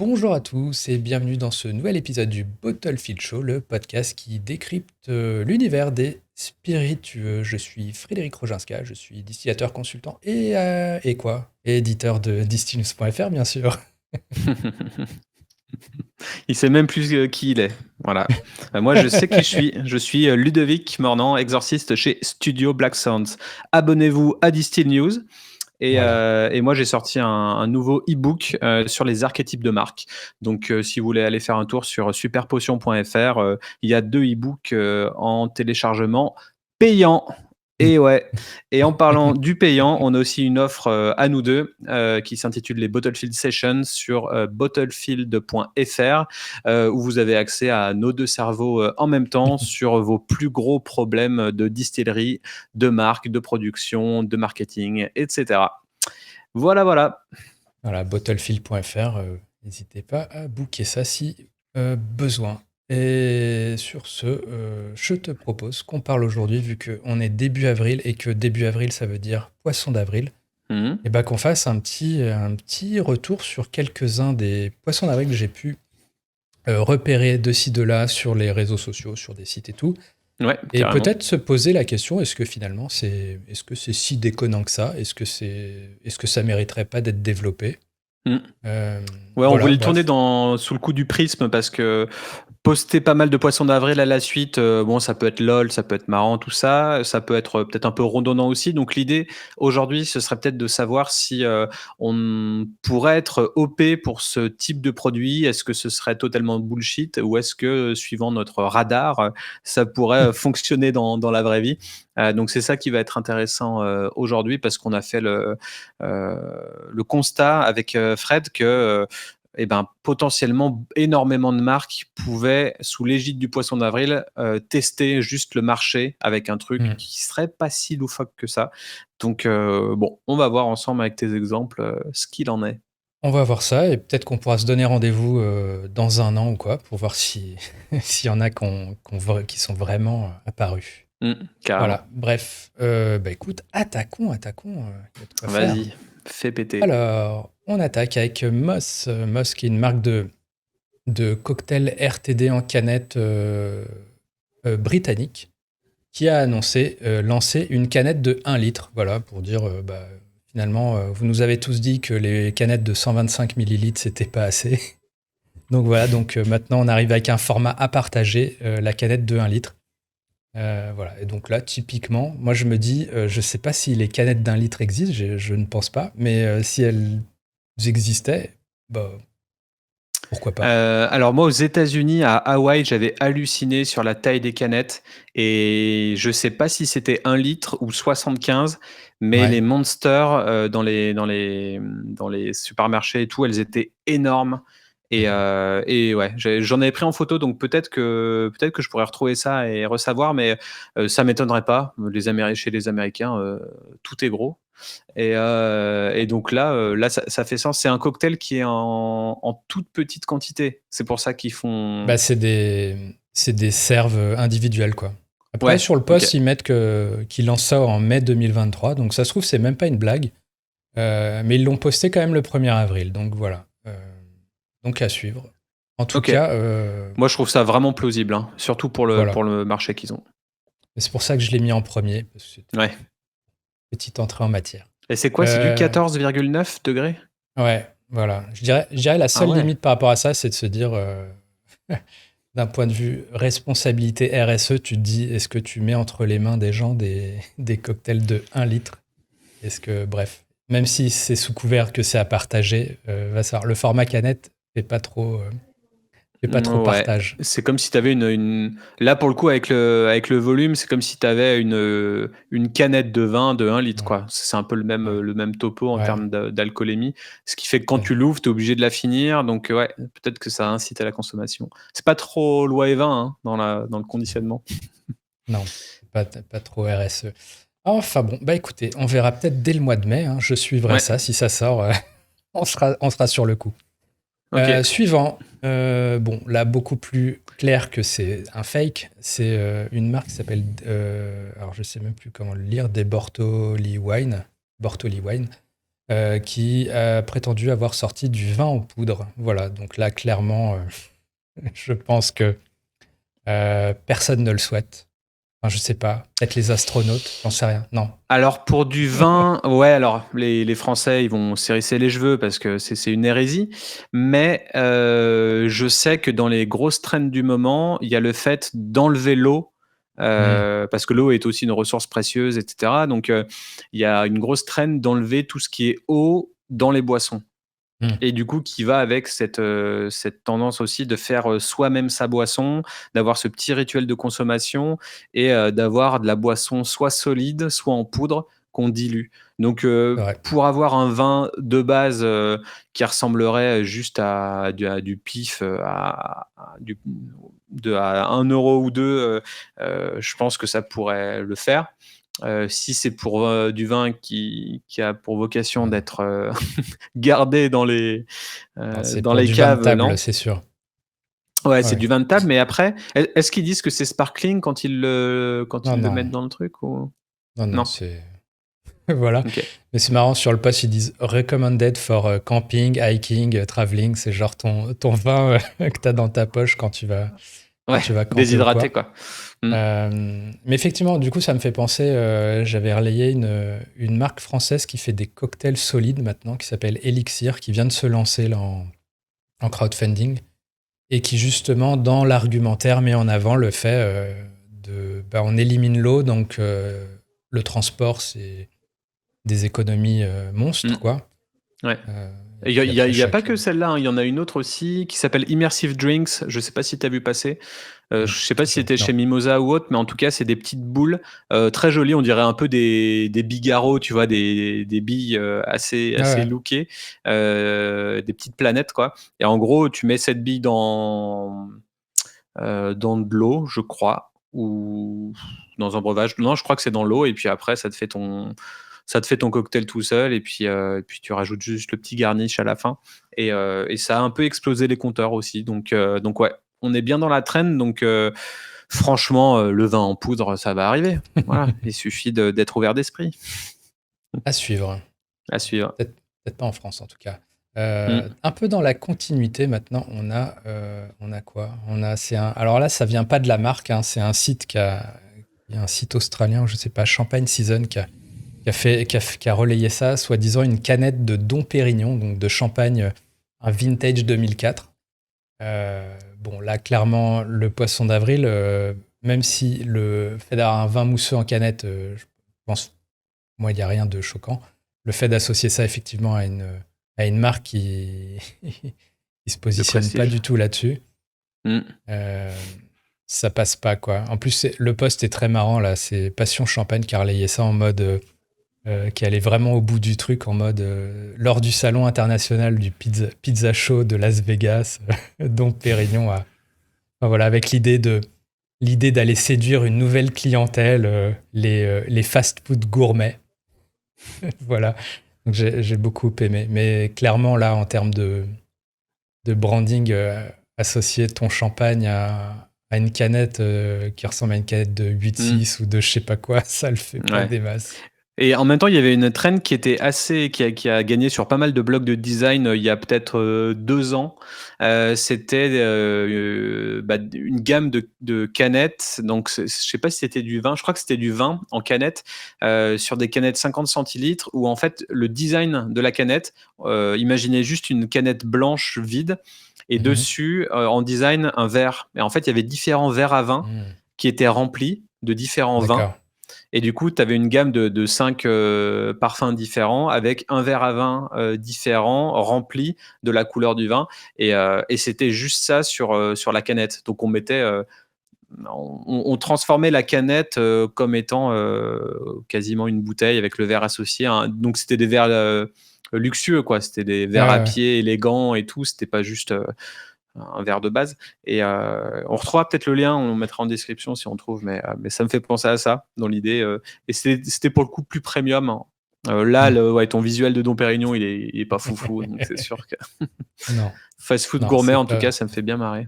Bonjour à tous et bienvenue dans ce nouvel épisode du Bottlefield Show, le podcast qui décrypte l'univers des spiritueux. Je suis Frédéric Roginska, je suis distillateur consultant et quoi? Et éditeur de Distillnews.fr bien sûr. Il sait même plus qui il est. Voilà. Moi, je sais qui je suis. Je suis Ludovic Mornan, exorciste chez Studio Black Sounds. Abonnez-vous à Distill News. Voilà. Et moi, j'ai sorti un nouveau e-book sur les archétypes de marque. Donc, si vous voulez aller faire un tour sur superpotion.fr, il y a 2 e-books en téléchargement payant. Et ouais. Et en parlant du payant, on a aussi une offre à nous deux qui s'intitule les Bottlefield Sessions sur bottlefield.fr où vous avez accès à nos 2 cerveaux en même temps sur vos plus gros problèmes de distillerie, de marque, de production, de marketing, etc. Voilà, voilà. Voilà, bottlefield.fr, n'hésitez pas à booker ça si besoin. Et sur ce, je te propose qu'on parle aujourd'hui, vu qu'on est début avril et que début avril, ça veut dire poisson d'avril, Mhm. et bah qu'on fasse un petit retour sur quelques-uns des poissons d'avril que j'ai pu repérer de ci, de là sur les réseaux sociaux, sur des sites et tout. Ouais, Et carrément. peut-être se poser la question, est-ce que finalement, est-ce que c'est si déconnant que ça? Est-ce que ça mériterait pas d'être développé? Mhm. Euh, Ouais, on voilà, voulait le tourner bref. sous le coup du prisme parce que poster pas mal de poissons d'avril à la suite, bon, ça peut être lol, ça peut être marrant, tout ça. Ça peut être peut-être un peu redondant aussi. Donc l'idée aujourd'hui, ce serait peut-être de savoir si on pourrait être OP pour ce type de produit. Est-ce que ce serait totalement bullshit ou est-ce que, suivant notre radar, ça pourrait fonctionner dans la vraie vie. Donc c'est ça qui va être intéressant aujourd'hui parce qu'on a fait le constat avec Fred que potentiellement énormément de marques pouvaient, sous l'égide du poisson d'avril, tester juste le marché avec un truc Hmm. qui serait pas si loufoque que ça. Donc bon, on va voir ensemble avec tes exemples ce qu'il en est. On va voir ça et peut-être qu'on pourra se donner rendez-vous dans un an ou quoi pour voir si s'il y en a qui sont vraiment apparus. Carrément. Voilà, bref. Bah écoute, attaquons, il y a de quoi faire. Vas-y, fais péter. Alors, on attaque avec Moss. Moss qui est une marque de cocktail RTD en canette britannique qui a annoncé lancer une canette de 1 litre. Voilà, pour dire, finalement, vous nous avez tous dit que les canettes de 125 millilitres, c'était pas assez. Donc voilà, donc maintenant, on arrive avec un format à partager, la canette de 1 litre. Voilà, et donc là, typiquement, moi je me dis, je sais pas si les canettes d'1 litre existent, je ne pense pas, mais si elles existaient, bah, pourquoi pas. Alors moi aux États-Unis, à Hawaï, j'avais halluciné sur la taille des canettes et je sais pas si c'était 1 litre ou 75, mais Ouais. les Monster dans les supermarchés et tout, elles étaient énormes Mhm. et ouais, j'en avais pris en photo donc peut-être que je pourrais retrouver ça et resavoir, mais ça m'étonnerait pas. Chez les Américains, tout est gros. Et donc là ça fait sens. C'est un cocktail qui est en toute petite quantité. C'est pour ça qu'ils font. Bah, c'est des serves individuelles, quoi. Après, Ouais, sur le ok. post, ils mettent qu'ils lancent ça en mai 2023, donc ça se trouve, c'est même pas une blague. Mais ils l'ont posté quand même le 1er avril, donc voilà. Donc à suivre. En tout Ok. cas, Moi, je trouve ça vraiment plausible, hein, surtout pour le, voilà. pour le marché qu'ils ont. C'est pour ça que je l'ai mis en premier, parce que c'était Ouais. une petite entrée en matière. Et c'est quoi? C'est du Euh, 14,9 degrés? ouais, voilà. Je dirais la Ah seule ouais. limite par rapport à ça, c'est de se dire, d'un point de vue responsabilité RSE, tu te dis, est-ce que tu mets entre les mains des gens des cocktails de 1 litre? Est-ce que, bref, même si c'est sous couvert que c'est à partager, va savoir. Le format canette fait pas trop Ouais. partage. C'est comme si tu avais Là, pour le coup, avec le volume, c'est comme si tu avais une canette de vin de 1 litre, Ouais, quoi. C'est un peu le même, ouais, le même topo en ouais. termes d'alcoolémie. Ce qui fait que quand Ouais. tu l'ouvres, tu es obligé de la finir. Donc, ouais, peut-être que ça incite à la consommation. C'est pas trop loi et vin hein, dans le conditionnement. Non, pas trop RSE. Enfin bon, bah écoutez, on verra peut-être dès le mois de mai, hein. Je suivrai Ouais, ça. Si ça sort, on sera sur le coup. ok. Suivant, bon, là, beaucoup plus clair que c'est un fake, c'est une marque qui s'appelle, alors je sais même plus comment le lire, des Bortoli Wine. Bortoli Wine. qui a prétendu avoir sorti du vin en poudre. Voilà, donc là, clairement, je pense que personne ne le souhaite. Enfin, je sais pas, peut-être les astronautes, j'en sais rien. Non. Alors pour du vin, ouais, alors les Français, ils vont s'hérisser les cheveux parce que c'est une hérésie. Mais je sais que dans les grosses trends du moment, il y a le fait d'enlever l'eau. Parce que l'eau est aussi une ressource précieuse, etc. Donc il y a une grosse trend d'enlever tout ce qui est eau dans les boissons. Mm. Et du coup, qui va avec cette tendance aussi de faire soi-même sa boisson, d'avoir ce petit rituel de consommation et d'avoir de la boisson soit solide, soit en poudre qu'on dilue. Donc, Ouais. pour avoir un vin de base qui ressemblerait juste à du pif, à 1 euro ou 2, je pense que ça pourrait le faire. Si c'est pour du vin qui a pour vocation d'être gardé C'est dans pour les du vin de caves, table, non. c'est sûr. Ouais, c'est Ouais. du vin de table, mais après, est-ce qu'ils disent que c'est sparkling quand Non, ils le non, mettent dans le truc ou non, non, non? c'est. Voilà. Ok. Mais c'est marrant, sur le post, ils disent recommended for camping, hiking, traveling. C'est genre ton vin que tu as dans ta poche quand Ouais, tu vas camper ou déshydraté quoi. quoi. Mm. Mais effectivement, du coup, ça me fait penser, j'avais relayé une marque française qui fait des cocktails solides maintenant, qui s'appelle Elixir, qui vient de se lancer là, en crowdfunding, et qui justement, dans l'argumentaire, met en avant le fait on élimine l'eau, donc le transport, c'est des économies monstres, Mm. quoi. Ouais. Et Il y a, puis il y a- après, il y a pas chaque... que celle-là, hein. Il y en a une autre aussi qui s'appelle Immersive Drinks. Je sais pas si tu as vu passer. Je sais pas si c'était Non. chez Mimosa ou autre, mais en tout cas, c'est des petites boules très jolies. On dirait un peu des bigarros, tu vois, des billes Ah assez ouais. lookées, des petites planètes, quoi. Et en gros, tu mets cette bille dans de l'eau, je crois, ou dans un breuvage. Non, je crois que c'est dans l'eau, et puis après, ça te fait ton cocktail tout seul, et puis tu rajoutes juste le petit garnish à la fin. Et ça a un peu explosé les compteurs aussi. Donc ouais, on est bien dans la trend. Donc franchement, le vin en poudre, ça va arriver. Voilà, il suffit d'être ouvert d'esprit. À suivre. À suivre. Peut-être pas en France, en tout cas. Mm. Un peu dans la continuité, maintenant, on a quoi? Alors là, ça vient pas de la marque, hein, c'est un site il y a un site australien, je sais pas, Champagne Season, qui a relayé ça, soi-disant une canette de Dom Pérignon, donc de champagne, un vintage 2004. Bon, là, clairement, le poisson d'avril, même si le fait d'avoir un vin mousseux en canette, je pense, moi, il n'y a rien de choquant. Le fait d'associer ça effectivement à une marque qui se De positionne pas prestige. du tout là-dessus, Mm. euh, ça passe pas, quoi. En plus, le post est très marrant, là. C'est Passion Champagne qui a relayé ça en mode qui allait vraiment au bout du truc, en mode lors du salon international du pizza show de Las Vegas, dont Pérignon a. Enfin, voilà, avec l'idée d'aller séduire une nouvelle clientèle, les fast-food gourmets. Voilà. Donc j'ai beaucoup aimé. Mais clairement, là, en termes de branding, associer ton champagne à une canette qui ressemble à une canette de Mm. 8-6 ou de je sais pas quoi, ça le fait pas Ouais. des masses. Et en même temps, il y avait une trend qui était qui a gagné sur pas mal de blogs de design il y a peut-être 2 ans. C'était une gamme de canettes. Donc, je sais pas si c'était du vin. Je crois que c'était du vin en canette sur des canettes 50 centilitres où en fait le design de la canette, imaginez juste une canette blanche vide et Mhm. dessus en design un verre. Et en fait, il y avait différents verres à vin Mhm. qui étaient remplis de différents vins. D'accord. Et du coup, tu avais une gamme de 5 parfums différents avec un verre à vin différent rempli de la couleur du vin. Et c'était juste ça sur la canette. Donc on transformait la canette comme étant quasiment une bouteille avec le verre associé, hein. Donc c'était des verres luxueux, quoi. C'était des Ouais, verres à ouais. pied élégants et tout. C'était pas juste un verre de base. Et on retrouvera peut-être le lien, on le mettra en description si on trouve, mais ça me fait penser à ça dans l'idée. Et c'était pour le coup plus premium, hein. Là, Mhm. ton visuel de Dom Pérignon, il est pas foufou, donc c'est sûr que Non, fast food non, gourmet, c'est en tout pas. cas, ça me fait bien marrer.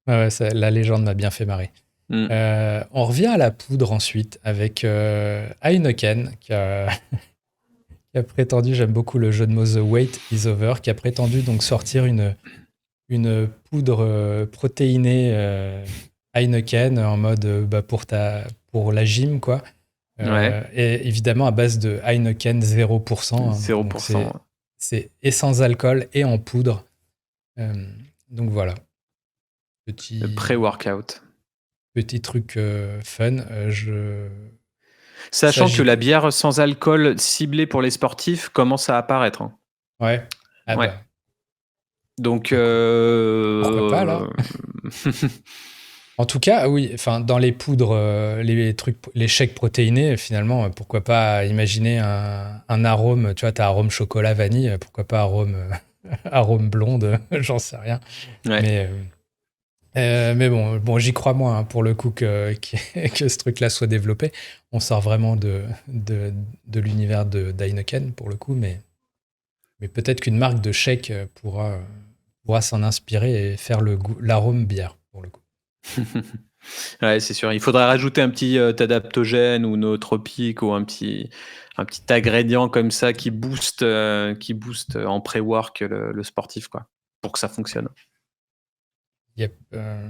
Ouais, ouais, la légende m'a bien fait marrer. Mm. On revient à la poudre ensuite avec Heineken qui a prétendu, j'aime beaucoup le jeu de mots The Wait is Over, qui a prétendu donc sortir une poudre protéinée Heineken en mode pour la gym, quoi. Ouais, Et évidemment à base de Heineken 0%, hein. Donc 0%. c'est et sans alcool et en poudre. Euh, donc voilà, Le petit, pré-workout. petit truc fun. Ça, Sachant que la bière sans alcool ciblée pour les sportifs commence à apparaître, hein. Ouais. Ah Ouais. bah, Donc, écoute, pourquoi pas alors? En tout cas, oui, enfin, dans les poudres, les trucs, les shakes protéinés, finalement, pourquoi pas imaginer un arôme, tu vois, t'as arôme chocolat vanille, pourquoi pas arôme, arôme blonde, j'en sais rien. ouais. Mais bon, j'y crois moins hein, pour le coup que ce truc-là soit développé. On sort vraiment de l'univers d'Heineken pour le coup, mais peut-être qu'une marque de shake pourra s'en inspirer et faire l'arôme bière pour le coup. Ouais, c'est sûr. Il faudrait rajouter un petit adaptogène ou nootropique ou un petit ingrédient comme ça qui booste en pré-work le sportif, quoi, pour que ça fonctionne. Yep.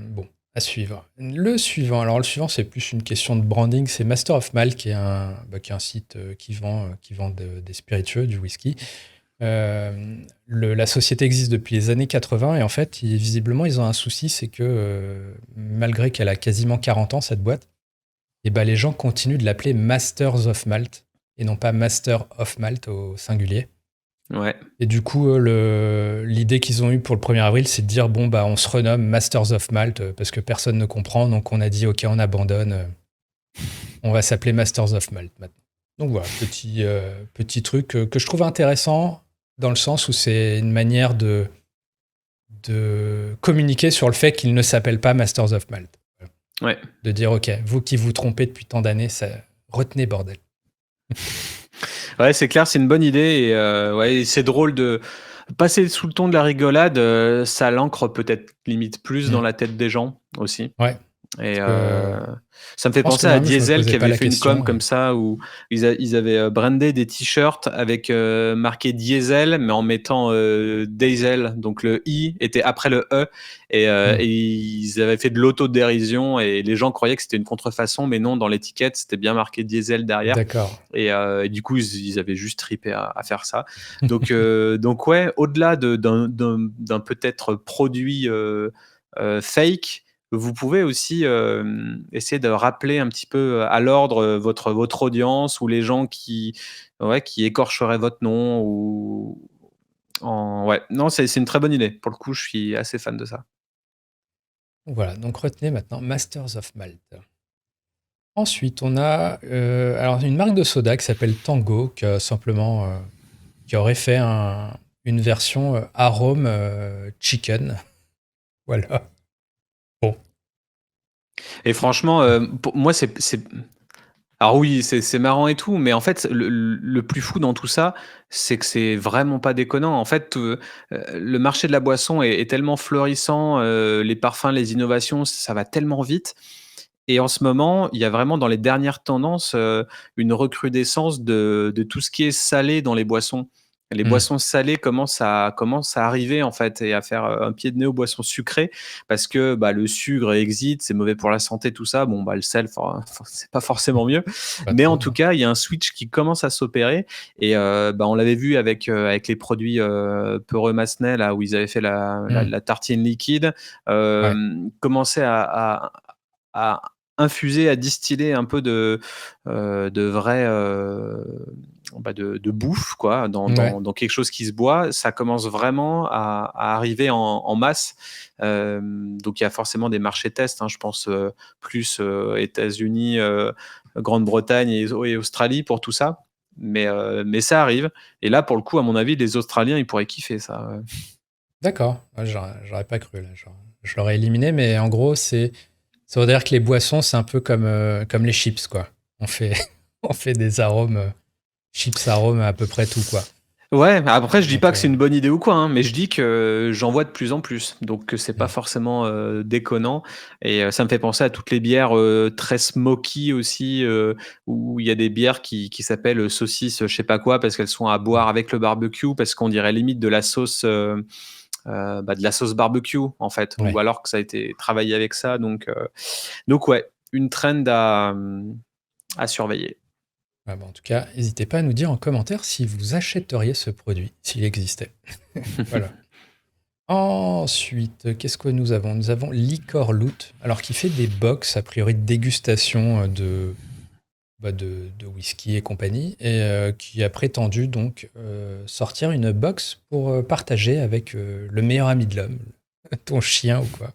Bon, à suivre. Le suivant, c'est plus une question de branding. C'est Master of Malt, qui est un site qui vend des spiritueux, du whisky. La société existe depuis les années 80 et en fait, visiblement, ils ont un souci, c'est que malgré qu'elle a quasiment 40 ans, cette boîte, et ben, les gens continuent de l'appeler Masters of Malt et non pas Master of Malt au singulier. Ouais. Et du coup, l'idée qu'ils ont eue pour le 1er avril, c'est de dire bon, bah, on se renomme Masters of Malt parce que personne ne comprend. Donc, on a dit ok, on abandonne. On va s'appeler Masters of Malt maintenant. Donc, voilà, petit truc que je trouve intéressant dans le sens où c'est une manière de communiquer sur le fait qu'il ne s'appelle pas Masters of Malt. Ouais. De dire ok, vous qui vous trompez depuis tant d'années, retenez bordel. Ouais, c'est clair, c'est une bonne idée et ouais, c'est drôle de passer sous le ton de la rigolade, ça l'ancre peut-être limite plus dans la tête des gens aussi. Ouais. Et Je ça me fait pense que penser à moi-même, je me Diesel posais qui pas avait la fait une com question. comme ça où ils avaient brandé des t-shirts avec marqué Diesel mais en mettant Diesel, donc le I était après le E et ils avaient fait de l'autodérision et les gens croyaient que c'était une contrefaçon mais non, dans l'étiquette c'était bien marqué Diesel derrière D'accord. et du coup ils avaient juste tripé à faire ça. Donc ouais, au-delà d'un peut-être produit fake, vous pouvez aussi essayer de rappeler un petit peu à l'ordre votre audience ou les gens qui écorcheraient votre nom ouais. Non, c'est une très bonne idée. Pour le coup, je suis assez fan de ça. Voilà, donc retenez maintenant Masters of Malt. Ensuite, on a alors une marque de soda qui s'appelle Tango, qui aurait fait une version arôme chicken. Voilà. Bon. Et franchement, pour moi, alors oui, c'est marrant et tout, mais en fait, le plus fou dans tout ça, c'est que c'est vraiment pas déconnant. En fait, le marché de la boisson est tellement florissant, les parfums, les innovations, ça va tellement vite. Et en ce moment, il y a vraiment dans les dernières tendances, une recrudescence de tout ce qui est salé dans les boissons. Les Hmm. boissons salées commencent à arriver en fait et à faire, un pied de nez aux boissons sucrées parce que, bah, le sucre existe, c'est mauvais pour la santé, tout ça. Bon, bah, le sel, c'est pas forcément mieux. Pas Mais en trop, tout hein. cas, il y a un switch qui commence à s'opérer et bah, on l'avait vu avec les produits, Peureux Massenet là, où ils avaient fait Hmm. la tartine liquide, Ouais. commencer à infuser, à distiller un peu de vrai, bah, de bouffe quoi, Ouais. dans quelque chose qui se boit, ça commence vraiment à arriver en masse. Donc il y a forcément des marchés tests, hein, je pense, plus, États-Unis, Grande-Bretagne et Australie pour tout ça. Mais ça arrive et là, pour le coup, à mon avis, les Australiens, ils pourraient kiffer ça, ouais. D'accord. Ouais, j'aurais pas cru là. Je l'aurais éliminé, mais en gros, ça veut dire que les boissons, c'est un peu comme les chips, quoi. On fait, on fait des arômes, chips arômes à peu près tout, quoi. Ouais, après je dis Donc, pas que c'est une bonne idée ou quoi, hein, mais je dis que j'en vois de plus en plus, donc que c'est pas mm. forcément, déconnant et ça me fait penser à toutes les bières, très smoky aussi, où il y a des bières qui s'appellent, saucisses, je sais pas quoi, parce qu'elles sont à boire avec le barbecue, parce qu'on dirait limite de la sauce, de la sauce barbecue en fait, ou Ouais. alors que ça a été travaillé avec ça, donc ouais, une trend à surveiller. Ah bah, en tout cas, n'hésitez pas à nous dire en commentaire si vous achèteriez ce produit, s'il existait. Voilà. Ensuite, qu'est-ce que nous avons? Nous avons Liquor Loot, alors qui fait des box, a priori, de dégustation de whisky et compagnie, et qui a prétendu donc sortir une box pour partager avec le meilleur ami de l'homme, ton chien ou quoi.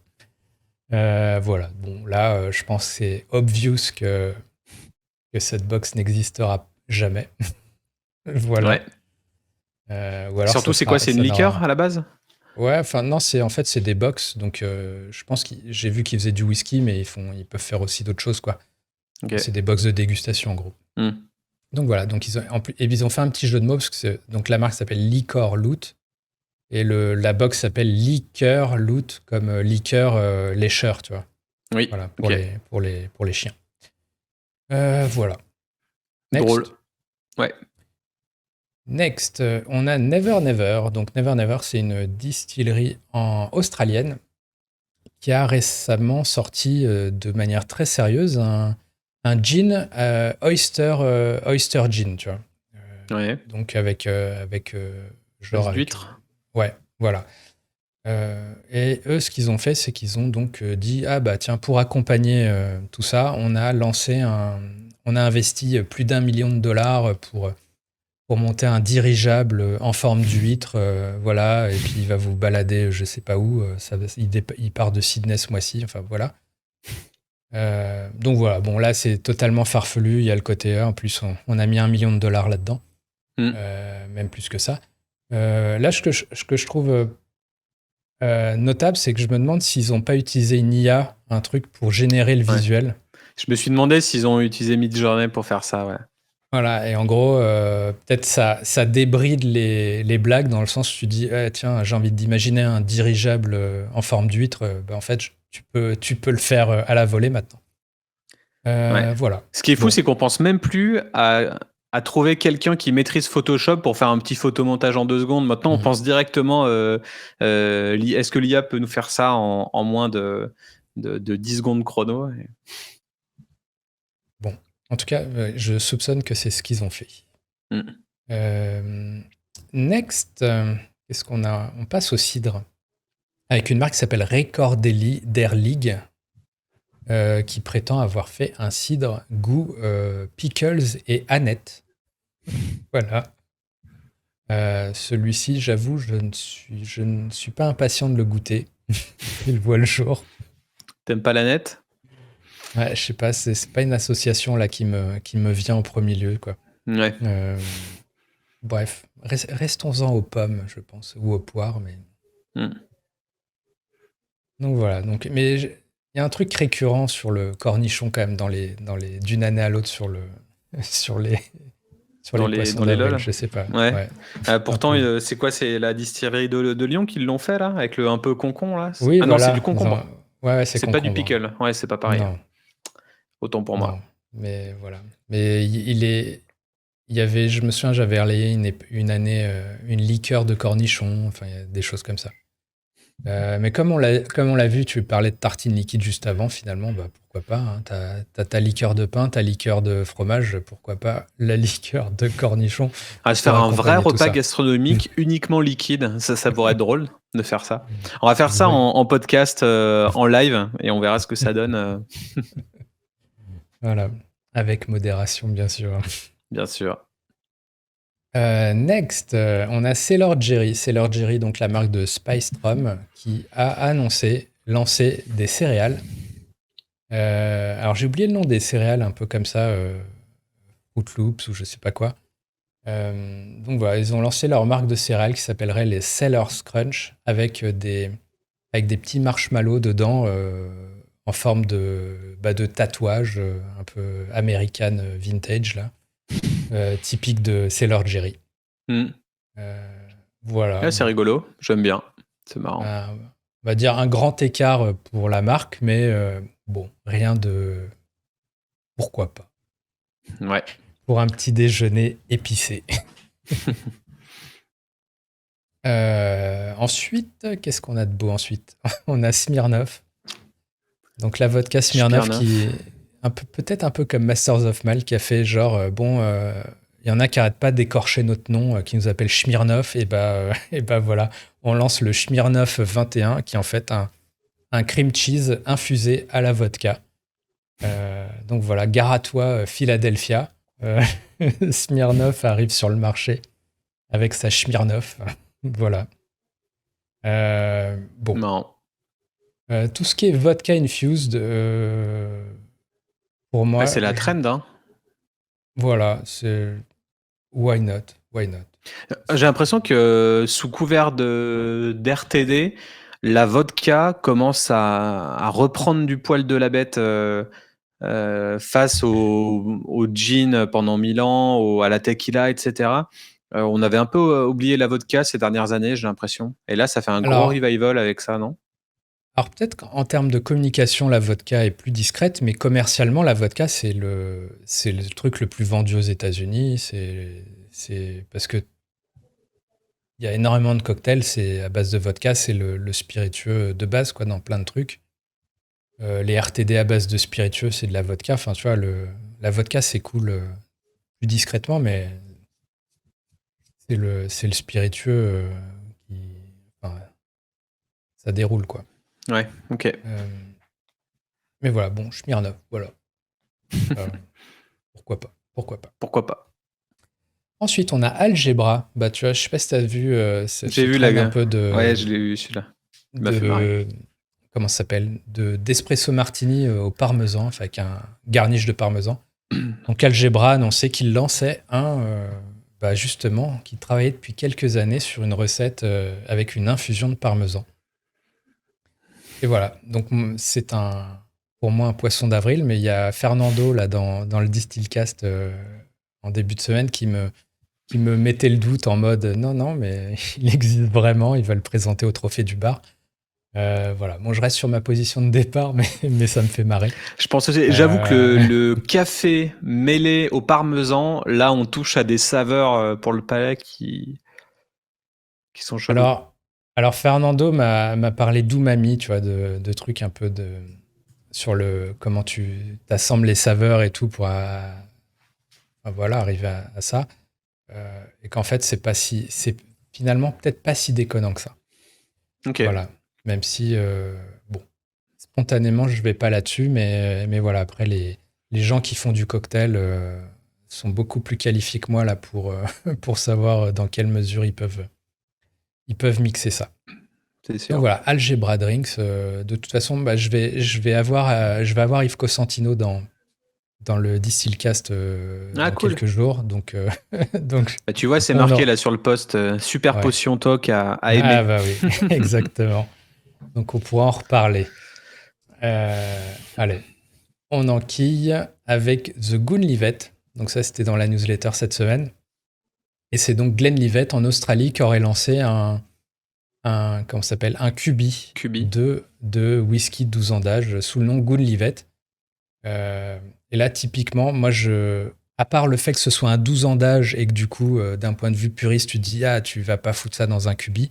Voilà. Bon, là, je pense que c'est obvious que cette box n'existera jamais. Voilà. Ouais. Ou alors Surtout, c'est quoi? C'est une ça liqueur n'aura. à la base? Ouais, enfin non, c'est des box, donc je pense que j'ai vu qu'ils faisaient du whisky, mais ils peuvent faire aussi d'autres choses, quoi. OK. C'est des box de dégustation, en gros. Mmh. Donc voilà, donc ils ont fait un petit jeu de mots, parce que donc la marque s'appelle Liquor Loot, et la box s'appelle Liqueur Loot, comme liqueur lécheur, tu vois. Oui, Voilà, OK. pour les chiens. Voilà. Drôle. Next. Ouais. Next, on a Never Never. Donc Never Never, c'est une distillerie australienne qui a récemment sorti de manière très sérieuse un gin oyster gin, tu vois. Ouais. Donc avec genre Base avec d'huître. ouais, voilà. Et eux, ce qu'ils ont fait, c'est qu'ils ont donc dit ah bah tiens, pour accompagner tout ça, on a investi plus d'1 million de dollars pour monter un dirigeable en forme d'huître, voilà, et puis il va vous balader je sais pas où, il part de Sydney ce mois-ci, enfin voilà. Donc voilà, bon là c'est totalement farfelu, il y a le côté en plus on a mis 1 million de dollars là-dedans, Mmh. même plus que ça. Là, ce que je trouve notable, c'est que je me demande s'ils n'ont pas utilisé une IA, un truc pour générer le Ouais. visuel. Je me suis demandé s'ils ont utilisé Midjourney pour faire ça, ouais. Voilà, et en gros, peut-être ça débride les blagues dans le sens où tu dis, eh, tiens, j'ai envie d'imaginer un dirigeable en forme d'huître. Bah, en fait, tu peux le faire à la volée maintenant. Ouais. Voilà. Ce qui est fou, Bon. c'est qu'on pense même plus à trouver quelqu'un qui maîtrise Photoshop pour faire un petit photomontage en 2 secondes. Maintenant, on Mhm. pense directement, est-ce que l'IA peut nous faire ça en moins de 10 secondes chrono? Et Bon. En tout cas, je soupçonne que c'est ce qu'ils ont fait. mmh. Euh, Next, qu'est-ce qu'on a? On passe au cidre avec une marque qui s'appelle Recorder League, qui prétend avoir fait un cidre goût pickles et aneth. Voilà. Celui-ci, j'avoue, je ne suis pas impatient de le goûter. Il voit le jour. Tu pas la nette? Ouais, je sais pas, c'est pas une association là qui me vient en premier lieu, quoi. Ouais. Euh, Bref, restons-en aux pommes, je pense, ou aux poires, mais Mmh. donc voilà. Donc, mais il y a un truc récurrent sur le cornichon quand même d'une année à l'autre sur les sur Dans les les poissons dans les d'avril. LOL? Je sais pas. Ouais. Ouais, un Pourtant, peu. c'est quoi? C'est la distillerie de Lyon qui l'ont fait là? Avec le un peu concombre là? Oui, Ah non, c'est du voilà. concombre. Ouais, ouais, c'est C'est pas du concombre. pickle. Ouais, c'est pas pareil. Non, Autant pour non. moi. Mais voilà. Mais il y avait, je me souviens, j'avais relayé une année une liqueur de cornichon. Enfin, il y a des choses comme ça. Mais comme on l'a vu, tu parlais de tartine liquide juste avant, finalement, bah, pourquoi pas, hein. T'as ta liqueur de pain, ta liqueur de fromage, pourquoi pas la liqueur de cornichon À se faire pour un vrai accompagner tout repas ça. gastronomique uniquement liquide, ça pourrait être drôle de faire ça. On va faire ça Oui, en podcast, en live et on verra ce que ça donne, voilà. Avec modération, bien sûr. bien sûr. Next, on a Sailor Jerry. Sailor Jerry, donc la marque de Spice Rum, qui a annoncé lancer des céréales. Alors j'ai oublié le nom des céréales, un peu comme ça, Fruit Loops ou je sais pas quoi. Donc voilà, ils ont lancé leur marque de céréales qui s'appellerait les Sailor's Crunch avec des petits marshmallows dedans en forme de tatouage un peu American vintage là, typique de Sailor Jerry. Mmh. Voilà, Ouais, c'est bon, rigolo, j'aime bien, c'est marrant. on va dire un grand écart pour la marque, mais bon, rien de pourquoi pas. Ouais. Pour un petit déjeuner épicé. Ensuite, qu'est-ce qu'on a de beau ensuite? On a Smirnoff. Donc la vodka Smirnoff qui Smirnoff. est peut-être un peu comme Masters of Mal qui a fait genre il y en a qui arrêtent pas d'écorcher notre nom qui nous appelle Smirnoff et bah voilà, on lance le Smirnoff 21 qui est en fait un cream cheese infusé à la vodka. Donc voilà, gare à toi Philadelphia. Euh, Smirnoff arrive sur le marché avec sa Smirnoff. Voilà. Bon. Marrant. Tout ce qui est vodka infused, pour Ouais, moi, c'est la trend, hein. voilà, c'est why not? Why not? J'ai l'impression que sous couvert d'RTD, la vodka commence à reprendre du poil de la bête face au gin pendant 1000 ans, à la tequila, etc. On avait un peu oublié la vodka ces dernières années, j'ai l'impression. Et là, ça fait un gros Alors, revival avec ça, non? alors peut-être qu'en termes de communication, la vodka est plus discrète, mais commercialement, la vodka, c'est le truc le plus vendu aux États-Unis. C'est parce que il y a énormément de cocktails, c'est à base de vodka, c'est le spiritueux de base, quoi, dans plein de trucs. Les RTD à base de spiritueux, c'est de la vodka. Enfin, tu vois, la vodka, c'est cool plus discrètement, mais c'est le spiritueux qui. Enfin, ça déroule, quoi. Ouais, ok. Euh, mais voilà, bon, Smirnoff, voilà. Euh, pourquoi pas? Pourquoi pas? Pourquoi pas? Ensuite, on a Algebra. Bah, tu vois, je sais pas si t'as vu J'ai ce vu trend un la... peu Ouais, je l'ai vu celui-là. Il m'a fait marrer. de comment ça s'appelle? D'espresso martini au parmesan, enfin, avec un garniche de parmesan. Donc, Algebra annonçait qu'il lançait bah, justement, qui travaillait depuis quelques années sur une recette avec une infusion de parmesan. Et voilà, donc c'est pour moi un poisson d'avril, mais il y a Fernando là dans le Distillcast en début de semaine qui me mettait le doute en mode non, non, mais il existe vraiment, il va le présenter au trophée du bar. Voilà, bon, je reste sur ma position de départ, mais ça me fait marrer. Je pense aussi, j'avoue que Euh, le café mêlé au parmesan, là, on touche à des saveurs pour le palais qui sont cheloues. alors, alors, Fernando m'a parlé d'umami, tu vois, de trucs un peu sur comment tu t'assembles les saveurs et tout pour voilà, arriver à ça. Et qu'en fait, c'est finalement peut-être pas si déconnant que ça. Ok. Voilà. Même si, bon, spontanément, je vais pas là-dessus, mais voilà, après, les gens qui font du cocktail sont beaucoup plus qualifiés que moi là pour savoir dans quelle mesure ils peuvent mixer ça. C'est Donc sûr. voilà, Algebra Drinks. De toute façon, bah, je vais avoir Yves Cosentino dans le Distillcast Ah, dans cool. quelques jours. Donc, donc Bah, tu vois, c'est on marqué en, là sur le post Super ouais. Potion Talk à Ah aimer. bah oui, exactement. Donc on pourra en reparler. Allez, on enquille avec The Goonlivet. Donc ça, c'était dans la newsletter cette semaine. Et c'est donc Glenlivet en Australie qui aurait lancé comment ça s'appelle, un cubi Cubi. de whisky de 12 ans d'âge sous le nom Goonlivet. Et là, typiquement, moi, à part le fait que ce soit un 12 ans d'âge et que du coup, d'un point de vue puriste, tu te dis, ah, tu vas pas foutre ça dans un cubi.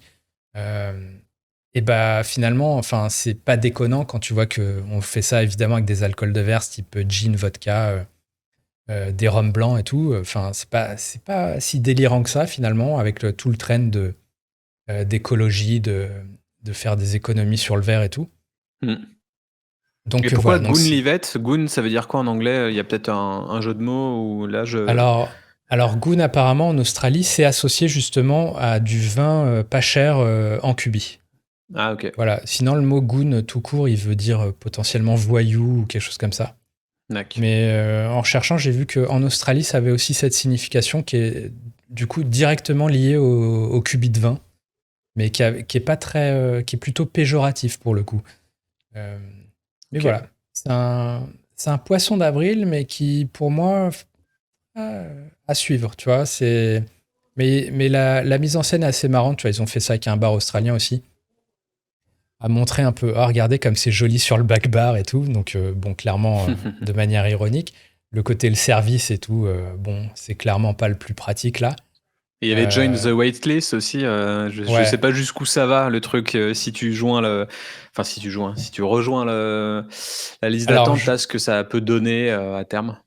Et bah finalement, enfin, c'est pas déconnant quand tu vois que on fait ça évidemment avec des alcools de verre type gin, vodka, des rhums blancs et tout. Enfin, c'est pas si délirant que ça finalement avec tout le trend d'écologie, de faire des économies sur le verre et tout. Hmm. Et Donc pourquoi voilà. Goonlivet? Goon, ça veut dire quoi en anglais? Il y a peut-être un jeu de mots ou là je. Alors Goon apparemment en Australie, c'est associé justement à du vin pas cher en cubi. Ah, ok. Voilà. Sinon, le mot goon tout court, il veut dire potentiellement voyou ou quelque chose comme ça. Nac. Mais en cherchant, j'ai vu qu'en Australie, ça avait aussi cette signification qui est du coup directement liée au cubi de vin, mais qui est pas très, qui est plutôt péjoratif pour le coup. Euh, mais Ok. voilà, c'est un poisson d'avril, mais qui pour moi à suivre. Tu vois, Mais la mise en scène est assez marrante, tu vois, ils ont fait ça avec un bar australien aussi, à montrer un peu, ah, regardez comme c'est joli sur le back bar et tout, donc bon, clairement, de manière ironique. Le service et tout, bon, c'est clairement pas le plus pratique là. Et il y avait Join the Waitlist aussi. Je sais Ouais. pas jusqu'où ça va, le truc. Si tu joins enfin, si tu rejoins la liste Alors, d'attente, t'as ce que ça peut donner à terme.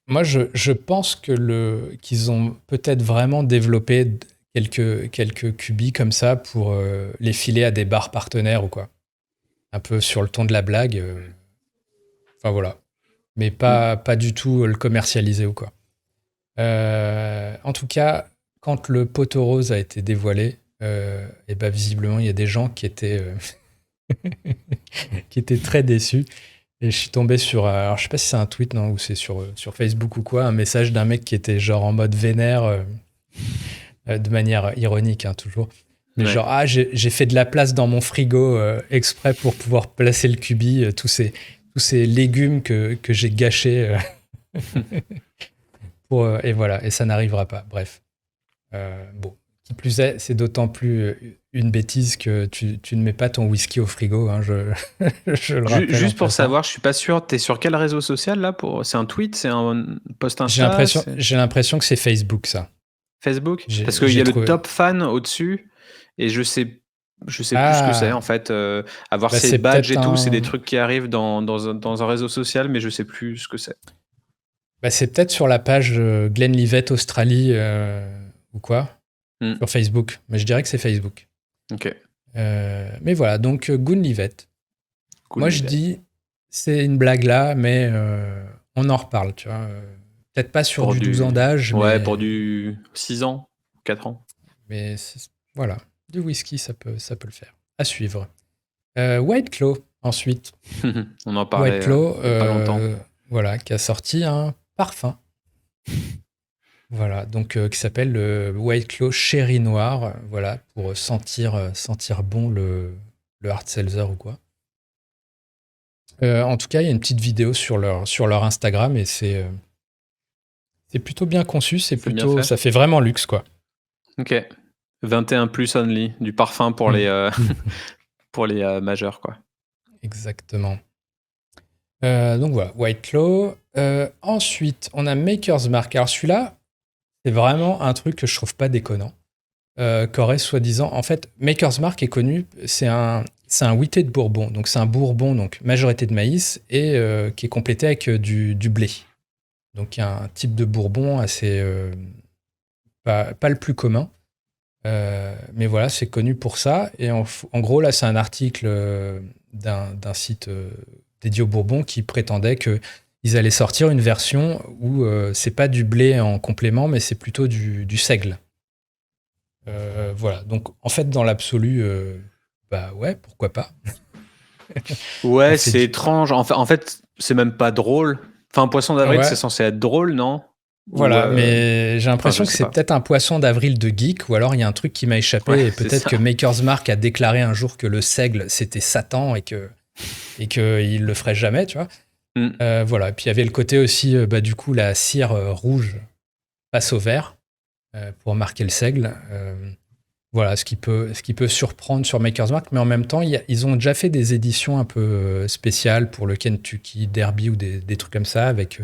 moi, je pense qu'ils ont peut-être vraiment développé quelques QB comme ça pour les filer à des bars partenaires ou quoi. Un peu sur le ton de la blague. Enfin voilà. Mais pas du tout le commercialiser ou quoi. En tout cas, quand le poteau rose a été dévoilé, et ben visiblement, il y a des gens qui étaient très déçus. Et je suis tombé sur, alors je sais pas si c'est un tweet, non, ou c'est sur Facebook ou quoi, un message d'un mec qui était genre en mode vénère, de manière ironique, hein, toujours. Mais Ouais. genre, j'ai fait de la place dans mon frigo exprès pour pouvoir placer le cubi, tous ces légumes que j'ai gâchés. Et voilà, et ça n'arrivera pas. Bref. Bon. Qui plus est, c'est d'autant plus une bêtise que tu ne mets pas ton whisky au frigo, hein, je le rappelle. Juste pour savoir, je suis pas sûr, t'es sur quel réseau social là c'est un tweet, c'est un post Insta? J'ai l'impression que c'est Facebook, ça. Facebook? Parce qu'il y a le top fan au-dessus, et je sais plus ce que c'est en fait. Avoir ces badges et tout, c'est des trucs qui arrivent dans un réseau social, mais je sais plus ce que c'est. Bah, c'est peut-être sur la page Glenlivet Australie ou quoi, sur Facebook. Mais je dirais que c'est Facebook. Ok. Mais voilà, donc Glenlivet. Moi, je dis, c'est une blague là, mais on en reparle, tu vois. Peut-être pas sur du 12 ans d'âge. Ouais, mais pour du 6 ans, 4 ans. Mais voilà, du whisky, ça peut le faire. À suivre. White Claw, ensuite. On en parlait White Claw, il y a pas longtemps. Voilà, qui a sorti un parfum. Voilà, donc qui s'appelle le White Claw Cherry Noir, voilà, pour sentir bon le hard seltzer ou quoi. En tout cas, il y a une petite vidéo sur leur Instagram et c'est plutôt bien conçu, ça fait vraiment luxe, quoi. Ok. 21 plus only, du parfum pour les pour les majeurs, quoi. Exactement. Donc voilà, White Claw. Ensuite, on a Maker's Mark. Alors celui-là, c'est vraiment un truc que je trouve pas déconnant. Qu'aurait soi-disant... En fait, Maker's Mark est connu, c'est un wheaté de bourbon. Donc c'est un bourbon, donc majorité de maïs, et qui est complété avec du blé. Donc il y a un type de bourbon assez... pas le plus commun. Mais voilà, c'est connu pour ça. Et en gros, là, c'est un article d'un site dédié au bourbon qui prétendait qu'ils allaient sortir une version où c'est pas du blé en complément, mais c'est plutôt du seigle. Voilà, donc en fait, dans l'absolu, bah ouais, pourquoi pas. Ouais, c'est étrange. En fait, c'est même pas drôle. Enfin, poisson d'avril, ouais. C'est censé être drôle, non? Voilà, mais j'ai l'impression que c'est peut-être un poisson d'avril de geek, ou alors il y a un truc qui m'a échappé, et peut-être que Maker's Mark a déclaré un jour que le seigle, c'était Satan, et qu'il le ferait jamais, tu vois. Voilà, et puis il y avait le côté aussi, du coup, la cire rouge passe au vert, pour marquer le seigle. Voilà, ce qui peut surprendre sur Maker's Mark, mais en même temps, ils ont déjà fait des éditions un peu spéciales pour le Kentucky Derby ou des trucs comme ça, avec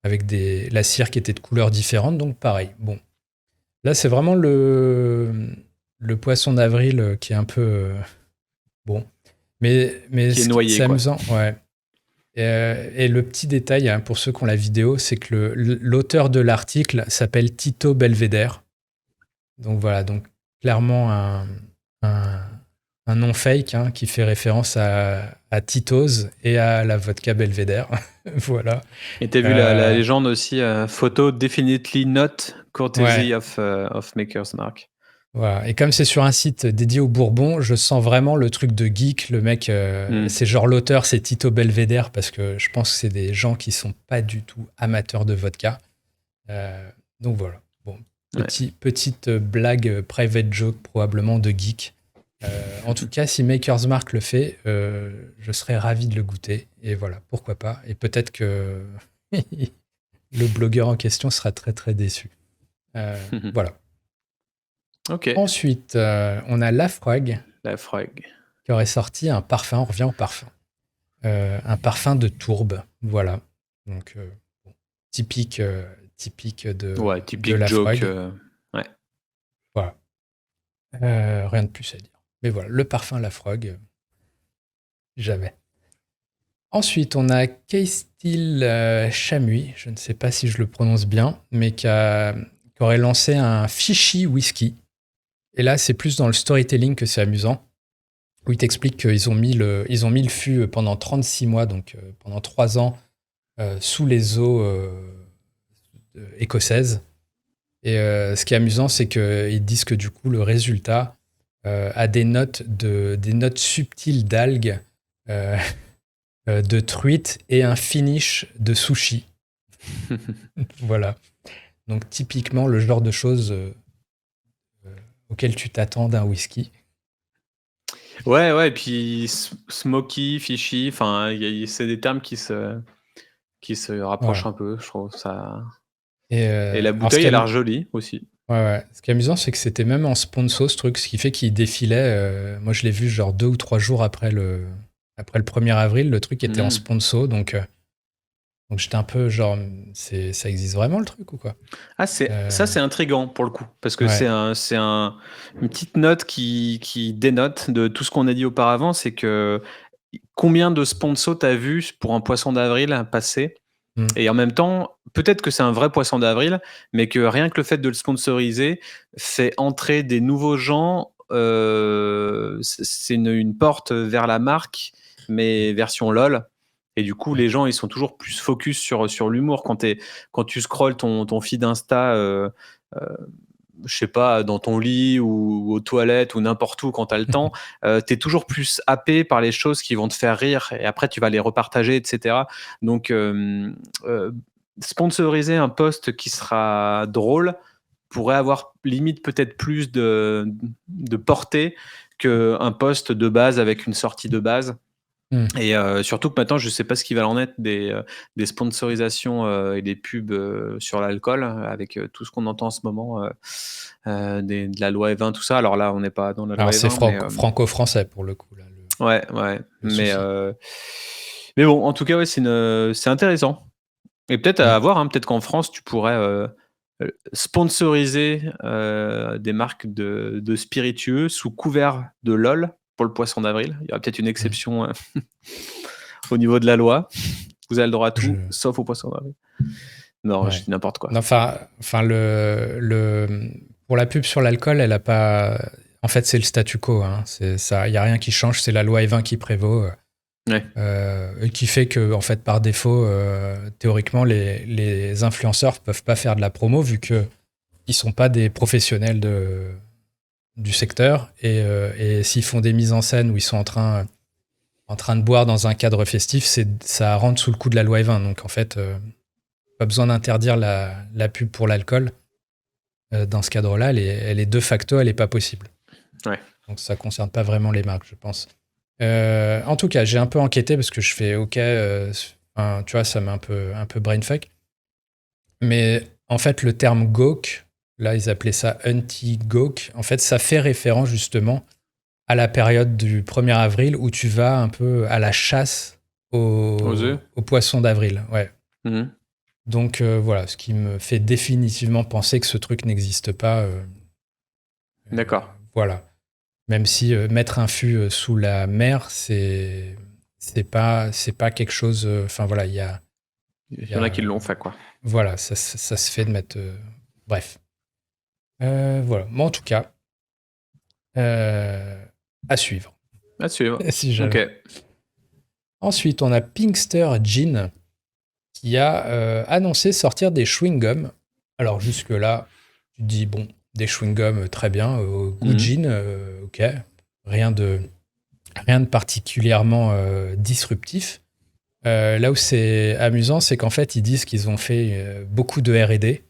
la cire qui était de couleurs différentes, donc pareil. Bon, là, c'est vraiment le poisson d'avril qui est un peu... bon, mais qui est noyé, c'est amusant, ouais. Et le petit détail, hein, pour ceux qui ont la vidéo, c'est que l'auteur de l'article s'appelle Tito Belvedere. Donc voilà, donc clairement un nom fake, hein, qui fait référence à Tito's et à la vodka Belvedere. Voilà. Et t'as vu la légende aussi, photo definitely not courtesy of Maker's Mark. Voilà. Et comme c'est sur un site dédié au Bourbon, je sens vraiment le truc de geek. Le mec, c'est genre l'auteur, c'est Tito Belvedere, parce que je pense que c'est des gens qui sont pas du tout amateurs de vodka. Donc voilà. Bon, petite blague, private joke probablement de geek. En tout cas, si Maker's Mark le fait, je serais ravi de le goûter. Et voilà, pourquoi pas. Et peut-être que le blogueur en question sera très très déçu. Voilà. Ok. Ensuite, on a Lafroig La frog. qui aurait sorti un parfum. On revient au parfum. Un parfum de tourbe. Voilà. Donc, bon, typique Ouais, de typique joke. Lafroig. Ouais. Voilà. Rien de plus à dire. Mais voilà, le parfum Lafroig, jamais. Ensuite, on a Keistil Chamuy, je ne sais pas si je le prononce bien, mais qui aurait lancé un Fishy Whisky. Et là, c'est plus dans le storytelling que c'est amusant, où il t'explique qu'ils ont mis ils ont mis le fût pendant 36 mois, donc pendant 3 ans, sous les eaux écossaises. Et ce qui est amusant, c'est qu'ils disent que du coup, le résultat a des notes subtiles d'algues, euh, de truite et un finish de sushi. Voilà. Donc typiquement le genre de choses auquel tu t'attends d'un whisky. Ouais, et puis smoky, fishy, enfin, c'est des termes qui se rapprochent Voilà. un peu, je trouve ça. Et, Et la alors, ce bouteille qui a est, l'air jolie aussi. ouais. Ce qui est amusant, c'est que c'était même en sponsor ce truc, ce qui fait qu'il défilait. Moi, je l'ai vu genre 2 ou 3 jours après le 1er avril. Le truc était en Mhm. sponsor, donc j'étais un peu genre, ça existe vraiment le truc ou quoi? Ah, Euh, c'est intriguant pour le coup, parce que ouais. une petite note qui dénote de tout ce qu'on a dit auparavant, c'est que combien de sponsors t'as vu pour un poisson d'avril passer? Mm. Et en même temps, peut-être que c'est un vrai poisson d'avril, mais que rien que le fait de le sponsoriser fait entrer des nouveaux gens. C'est une porte vers la marque, mais version LOL. Et du coup, Ouais. les gens, ils sont toujours plus focus sur l'humour. Quand tu scrolles ton feed Insta, euh, je sais pas, dans ton lit ou aux toilettes ou n'importe où quand tu as le temps, tu es toujours plus happé par les choses qui vont te faire rire et après tu vas les repartager, etc. Donc, sponsoriser un post qui sera drôle pourrait avoir limite peut-être plus de portée qu'un post de base avec une sortie de base. Mm. Et surtout que maintenant, je ne sais pas ce qui va en être des sponsorisations et des pubs sur l'alcool, avec tout ce qu'on entend en ce moment, de la loi E20, tout ça. Alors là, on n'est pas dans la Alors loi c'est E20, mais franco-français pour le coup là, ouais. le souci. Mais bon, en tout cas, ouais, c'est intéressant. Et peut-être Mm. à voir, hein, peut-être qu'en France, tu pourrais sponsoriser des marques de spiritueux sous couvert de LOL pour le poisson d'avril. Il y aura peut-être une Mm. exception au niveau de la loi. Vous avez le droit à Je, tout, sauf au poisson d'avril. Non, je ouais. dis n'importe quoi. Non, enfin pour la pub sur l'alcool, elle a pas. En fait, c'est le statu quo. Hein. C'est ça, il y a rien qui change. C'est la loi E20 qui prévaut, Ouais. et qui fait que, en fait, par défaut, théoriquement, les influenceurs peuvent pas faire de la promo vu que ils sont pas des professionnels du secteur et s'ils font des mises en scène où ils sont en train de boire dans un cadre festif, ça rentre sous le coup de la loi E20. Donc, en fait, pas besoin d'interdire la pub pour l'alcool. Dans ce cadre-là, elle est de facto, elle n'est pas possible. Ouais. Donc ça ne concerne pas vraiment les marques, je pense. En tout cas, j'ai un peu enquêté parce que je fais OK, tu vois, ça m'a un peu brainfuck. Mais en fait, le terme gawk, là, ils appelaient ça anti-gawk. En fait, ça fait référence justement à la période du 1er avril où tu vas un peu à la chasse Aux œufs. aux poissons d'avril. Ouais. Mhm. Donc voilà, ce qui me fait définitivement penser que ce truc n'existe pas. D'accord. Voilà. Même si mettre un fût sous la mer, c'est pas quelque chose. Enfin voilà, Il il y y en a a qui l'ont fait, quoi. voilà, ça se fait de mettre. Bref. Voilà. Mais en tout cas, à suivre. À suivre. Si Ok. jamais. Ensuite, on a Pinkster Gin qui a annoncé sortir des chewing-gums. Alors jusque-là, tu te dis, bon, des chewing-gums, très bien. Goût Mhm. gin, ok. Rien de, rien de particulièrement disruptif. Là où c'est amusant, c'est qu'en fait, ils disent qu'ils ont fait beaucoup de R&D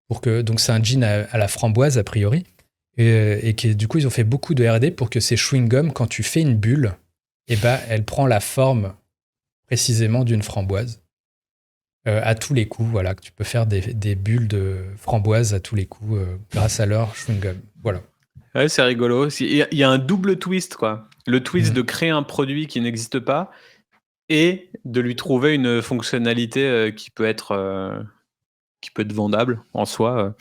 pour que, donc c'est un gin à la framboise a priori, et que du coup ils ont fait beaucoup de R&D pour que ces chewing-gums, quand tu fais une bulle, eh ben, elle prend la forme précisément d'une framboise. à tous les coups, voilà, que tu peux faire des bulles de framboise à tous les coups grâce à leur chewing-gum. Voilà. Ouais, c'est rigolo. Il y a un double twist, quoi. Le twist Mm. de créer un produit qui n'existe pas et de lui trouver une fonctionnalité qui peut être vendable en soi.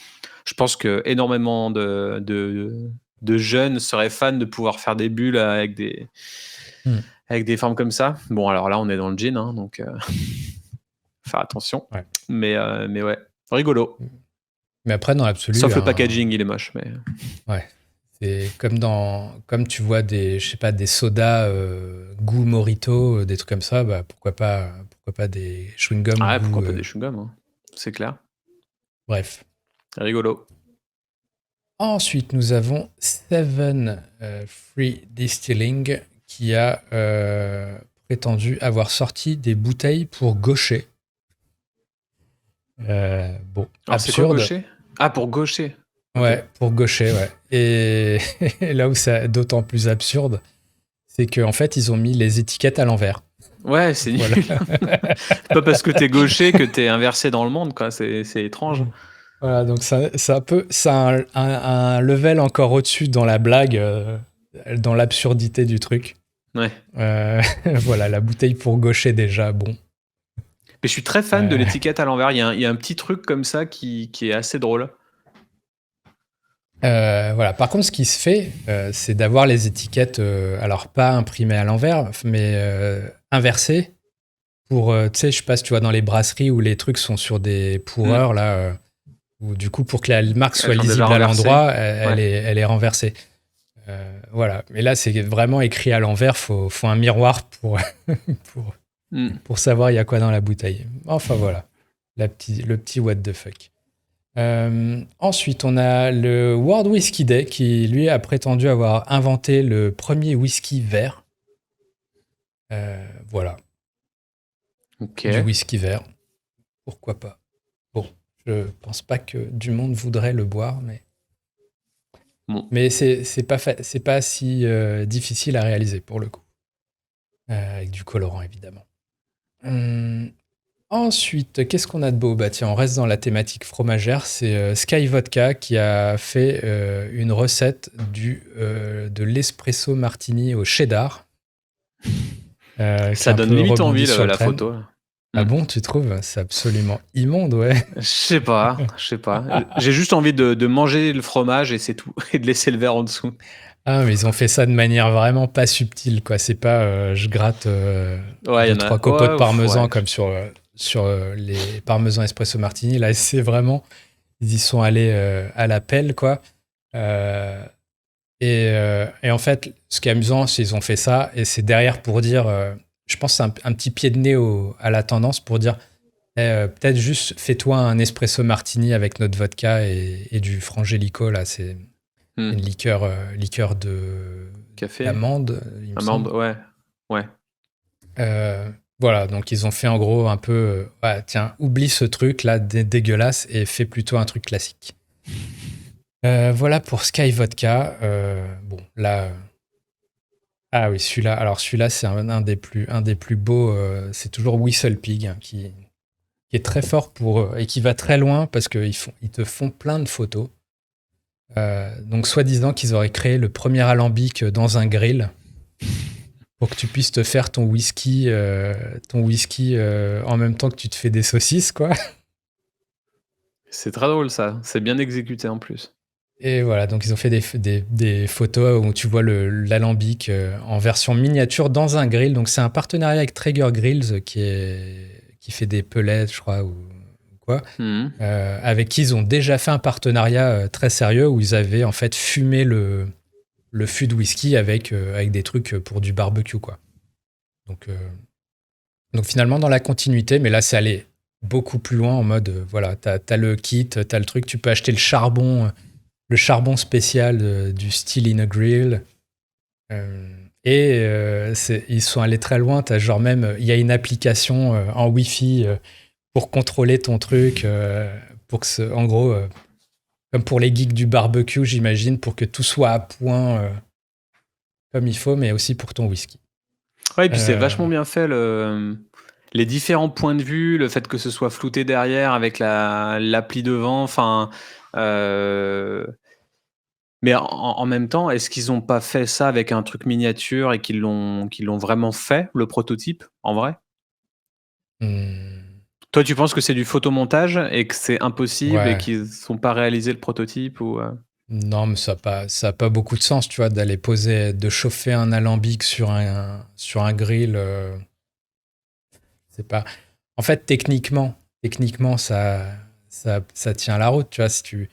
Je pense que énormément de jeunes seraient fans de pouvoir faire des bulles Mm. avec des formes comme ça. Bon, alors là, on est dans le gin, hein, donc faire attention. Ouais. Mais ouais, rigolo. Mais après, dans l'absolu, Sauf le packaging, il est moche. Mais... ouais. C'est comme tu vois des, je sais pas, des sodas goût Morito, des trucs comme ça, bah, pourquoi pas des chewing-gums Ah ouais, goût, pourquoi pas des chewing-gums, hein. C'est clair. bref. Rigolo. Ensuite, nous avons Seven Free Distilling qui a prétendu avoir sorti des bouteilles pour gaucher. Bon, Alors, c'est quoi absurde. gaucher? Ah, pour gaucher. Ouais, Ok. pour gaucher, ouais. Et là où c'est d'autant plus absurde, c'est qu'en fait, ils ont mis les étiquettes à l'envers. Ouais, c'est Voilà. nul. C'est pas parce que t'es gaucher que t'es inversé dans le monde, quoi. C'est étrange. Voilà, donc c'est un level encore au-dessus dans la blague, dans l'absurdité du truc. Ouais. Voilà, la bouteille pour gaucher déjà, bon. Mais je suis très fan de l'étiquette à l'envers. Il y a un petit truc comme ça qui est assez drôle. Voilà. Par contre, ce qui se fait, c'est d'avoir les étiquettes, alors pas imprimées à l'envers, mais inversées. Pour, tu sais, je sais pas si tu vois dans les brasseries où les trucs sont sur des pourreurs, là, où du coup, pour que la marque soit Elles sont déjà lisible à renversées. l'endroit, elle est renversée. Voilà. Mais là, c'est vraiment écrit à l'envers. Faut un miroir pour savoir il y a quoi dans la bouteille. Enfin, voilà. Le petit what the fuck. Ensuite, on a le World Whisky Day qui, lui, a prétendu avoir inventé le premier whisky vert. Voilà. Ok. Du whisky vert. Pourquoi pas? Bon, je pense pas que du monde voudrait le boire, mais... Bon. Mais c'est pas si difficile à réaliser, pour le coup. Avec du colorant, évidemment. Ensuite, qu'est-ce qu'on a de beau? Bah tiens, on reste dans la thématique fromagère. C'est Sky Vodka qui a fait une recette de l'espresso martini au cheddar. Ça donne limite envie, la photo. Ah bon, tu trouves? C'est absolument immonde, ouais. Je sais pas. J'ai juste envie de manger le fromage et c'est tout. Et de laisser le verre en dessous. Ah, mais ils ont fait ça de manière vraiment pas subtile, quoi. C'est pas je gratte Ouais, 2-3 copeaux de parmesan ouais. comme sur les parmesans espresso martini. Là, c'est vraiment... Ils y sont allés à la pelle, quoi. Et en fait, ce qui est amusant, c'est qu'ils ont fait ça, et c'est derrière pour dire... je pense que c'est un petit pied de nez à la tendance pour dire peut-être juste fais-toi un espresso martini avec notre vodka et du frangelico, là. C'est une liqueur de... Café. D'amande, il me semble. Ouais. Voilà, donc ils ont fait en gros un peu... tiens, oublie ce truc là dégueulasse et fais plutôt un truc classique. Voilà pour Sky Vodka. Bon, là... Ah oui, celui-là. Alors celui-là, c'est un des plus beaux. C'est toujours Whistle Pig hein, qui est très fort et qui va très loin parce qu'ils te font plein de photos. Donc soi-disant qu'ils auraient créé le premier alambic dans un grill pour que tu puisses te faire ton whisky en même temps que tu te fais des saucisses, quoi. C'est très drôle ça. C'est bien exécuté en plus. Et voilà, donc ils ont fait des photos où tu vois l'alambic en version miniature dans un grill. Donc c'est un partenariat avec Traeger Grills qui fait des pellets, je crois, ou quoi. Avec qui ils ont déjà fait un partenariat très sérieux où ils avaient en fait fumé le fût de whisky avec des trucs pour du barbecue, quoi. Donc finalement dans la continuité, mais là c'est allé beaucoup plus loin en mode voilà, t'as le kit, t'as le truc, tu peux acheter le charbon spécial du Steel in a Grill. Ils sont allés très loin. T'as genre même, il y a une application en Wi-Fi pour contrôler ton truc, pour que en gros, comme pour les geeks du barbecue, j'imagine, pour que tout soit à point comme il faut, mais aussi pour ton whisky. Ouais, et puis c'est vachement bien fait les différents points de vue, le fait que ce soit flouté derrière avec l'appli devant, enfin, mais en même temps, est-ce qu'ils ont pas fait ça avec un truc miniature et qu'ils l'ont vraiment fait, le prototype, en vrai? Mmh, Toi, tu penses que c'est du photomontage et que c'est impossible et ouais. qu'ils ont pas réalisé le prototype ou? Non, mais ça a pas beaucoup de sens, tu vois, d'aller poser, de chauffer un alambic sur un grill. C'est pas. En fait, techniquement, ça tient la route, tu vois. Si tu,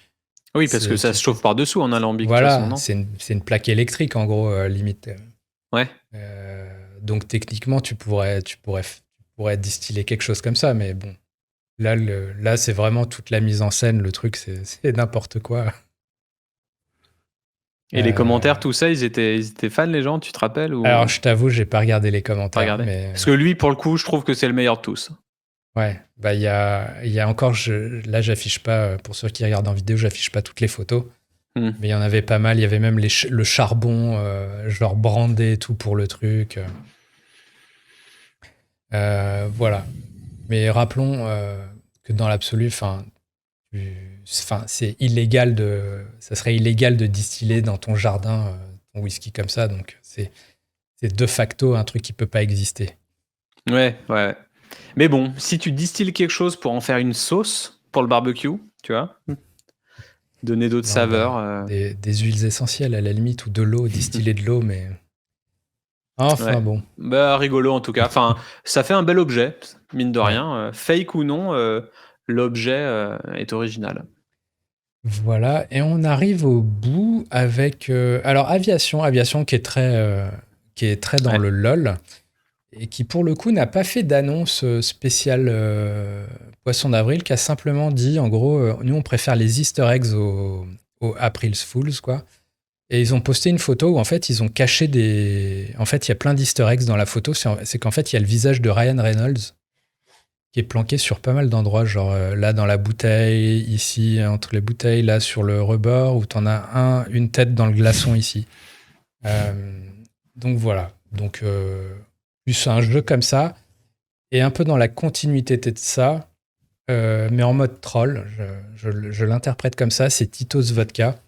Oui, parce que c'est, ça tu- se chauffe par-dessous en alambic, de toute façon, voilà, non? c'est une plaque électrique en gros, limite. Ouais. Donc techniquement, tu pourrais distiller quelque chose comme ça, mais bon, là, c'est vraiment toute la mise en scène. Le truc, c'est n'importe quoi. Et les commentaires, Euh, tout ça, ils étaient fans, les gens, tu te rappelles alors, ou je t'avoue, j'ai pas regardé les pas commentaires, regardé? mais Parce que lui, pour le coup, je trouve que c'est le meilleur de tous. ouais, bah il y a encore, là, j'affiche pas, pour ceux qui regardent en vidéo, j'affiche pas toutes les photos. Mmh. Mais il y en avait pas mal. Il y avait même le charbon, genre brandé et tout pour le truc. Voilà. Mais rappelons que dans l'absolu, c'est illégal ça serait illégal de distiller dans ton jardin ton whisky comme ça. Donc c'est de facto un truc qui peut pas exister. Ouais, ouais, ouais. Mais bon, si tu distilles quelque chose pour en faire une sauce pour le barbecue, tu vois? Donner d'autres Non, bah, saveurs, des huiles essentielles à la limite ou de l'eau, distiller de l'eau, mais ouais. enfin bon. Bah, rigolo en tout cas. Enfin, ça fait un bel objet, mine de Ouais. rien, fake ou non, l'objet, est original. Voilà, et on arrive au bout avec alors aviation qui est très dans Ouais. le LOL et qui pour le coup n'a pas fait d'annonce spéciale Poisson d'avril, qui a simplement dit en gros nous on préfère les Easter eggs aux April's Fools quoi. Et ils ont posté une photo où en fait ils ont caché des en fait il y a plein d'Easter eggs dans la photo, c'est qu'en fait il y a le visage de Ryan Reynolds qui est planqué sur pas mal d'endroits, genre là dans la bouteille, ici entre les bouteilles, là sur le rebord, où t'en as une tête dans le glaçon ici. Euh, donc voilà. Donc plus un jeu comme ça, et un peu dans la continuité de ça, mais en mode troll, je l'interprète comme ça, c'est Tito's Vodka,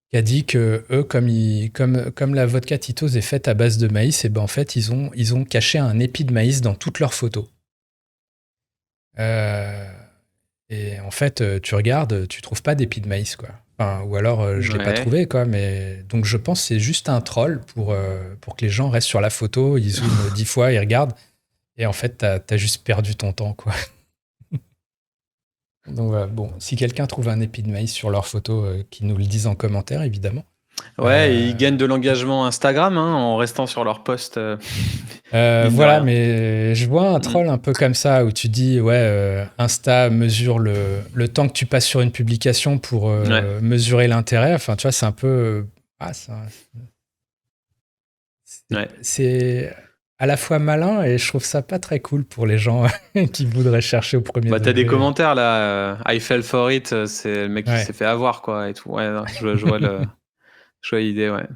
qui a dit que eux, comme la vodka Tito's est faite à base de maïs, et ben en fait ils ont caché un épi de maïs dans toutes leurs photos. Euh, Et en fait, tu regardes, tu trouves pas d'épi de maïs, quoi. Enfin, ou alors, je l'ai pas Ouais. trouvé, quoi. Mais donc, je pense que c'est juste un troll pour que les gens restent sur la photo, ils zooment 10 fois, ils regardent. Et en fait, t'as juste perdu ton temps, quoi. Donc, voilà. Bon, si quelqu'un trouve un épi de maïs sur leur photo, qu'ils nous le disent en commentaire, évidemment. Ouais, et ils Euh, gagnent de l'engagement Instagram, hein, en restant sur leur post, mine de voilà, rien. mais je vois un Mmh. troll un peu comme ça où tu dis, ouais, Insta mesure le temps que tu passes sur une publication pour Ouais, mesurer l'intérêt. Enfin, tu vois, c'est un peu. Ah, ouais. c'est à la fois malin et je trouve ça pas très cool pour les gens qui voudraient chercher au premier Bah, t'as des degré. commentaires là, I fell for it, c'est le mec qui s'est Ouais. fait avoir quoi et tout. Ouais, non, je vois l'idée, ouais.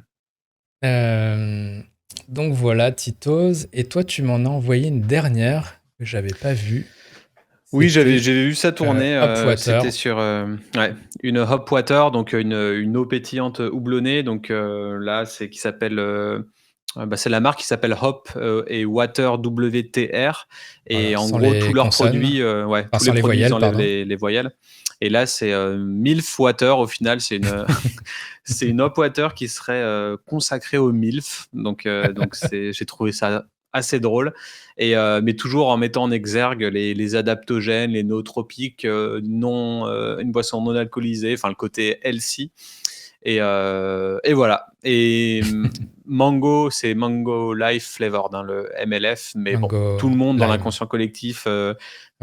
Euh, donc voilà, Tito's. Et toi, tu m'en as envoyé une dernière que j'avais pas vue. Oui, j'avais C'était j'ai vu ça tourner, c'était Upwater. sur, ouais, une Hopwater, donc une eau pétillante houblonnée, donc là, c'est qui s'appelle, bah, c'est la marque qui s'appelle Hop, et Water WTR et Voilà, en sans gros, tous les leurs consonnes. produits, ouais, Enfin, tous sans les les produits, ils voyelles, enlèvent pardon. les voyelles et là, c'est, Milf Water au final, c'est une, c'est une Hopwater qui serait, consacrée aux milfs, donc j'ai trouvé ça assez drôle et mais toujours en mettant en exergue les adaptogènes, les nootropiques, non, une boisson non alcoolisée, enfin le côté healthy et voilà. Et mango, c'est Mango Life Flavored, hein, le MLF, mais bon, tout le Mango monde dans Lime. l'inconscient collectif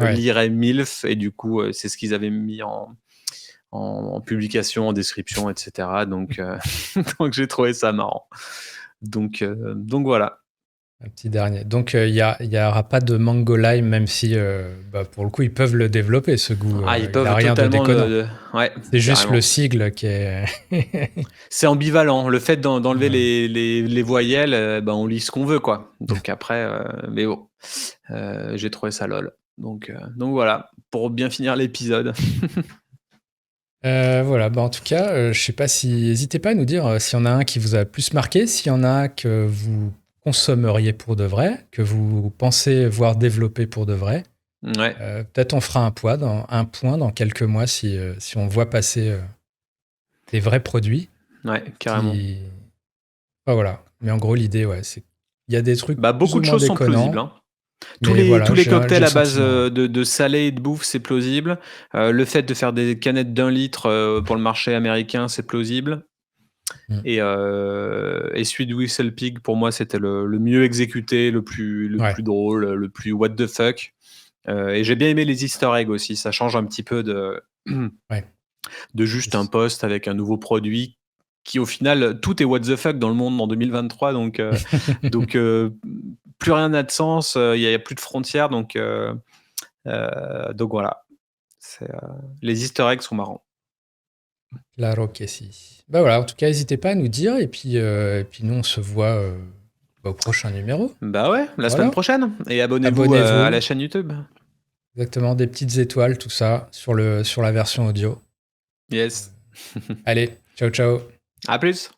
Ouais. lirait MILF et du coup, c'est ce qu'ils avaient mis en publication, en description, etc. Donc, donc j'ai trouvé ça marrant. Donc voilà. Un petit dernier. Donc, il y aura pas de Mango Lime, même si, pour le coup, ils peuvent le développer, ce goût. Ah, ils Il a peuvent rien de totalement déconnant. Ouais, C'est juste le carrément. sigle qui est... C'est ambivalent. Le fait d'enlever Voilà. les voyelles, on lit ce qu'on veut, quoi. Donc après, mais bon, j'ai trouvé ça lol. Donc voilà, pour bien finir l'épisode. Voilà, en tout cas, je sais pas si... N'hésitez pas à nous dire s'il y en a un qui vous a plus marqué, s'il y en a un que vous consommeriez pour de vrai, que vous pensez voir développer pour de vrai. Ouais, Peut-être on fera un point dans quelques mois si on voit passer des vrais produits ouais, carrément. qui... Voilà. Mais en gros, l'idée, ouais, c'est qu'il y a des trucs Bah, plus beaucoup ou de moins choses sont plausibles, déconnants, hein. Tous mais les tous voilà, les j'ai cocktails le à base, sentiment. de salé et de bouffe, c'est plausible. Le fait de faire des canettes d'1 litre, pour le marché américain, c'est plausible. Mm. Et celui de Whistle Pig, pour moi, c'était le mieux exécuté, le Ouais. plus drôle, le plus what the fuck. Et j'ai bien aimé les easter eggs aussi, ça change un petit peu de Ouais. de juste un post avec un nouveau produit qui, au final, tout est what the fuck dans le monde en 2023, donc plus rien n'a de sens, il y a plus de frontières, donc voilà. C'est, les easter eggs sont marrants. Claro que si. Voilà, en tout cas, n'hésitez pas à nous dire, et puis nous, on se voit au prochain numéro. Bah ouais, la semaine Voilà. prochaine, et abonnez-vous, à la Abonnez-vous. chaîne YouTube. Exactement, des petites étoiles, tout ça, sur la version audio. Yes. Allez, ciao, ciao. À plus.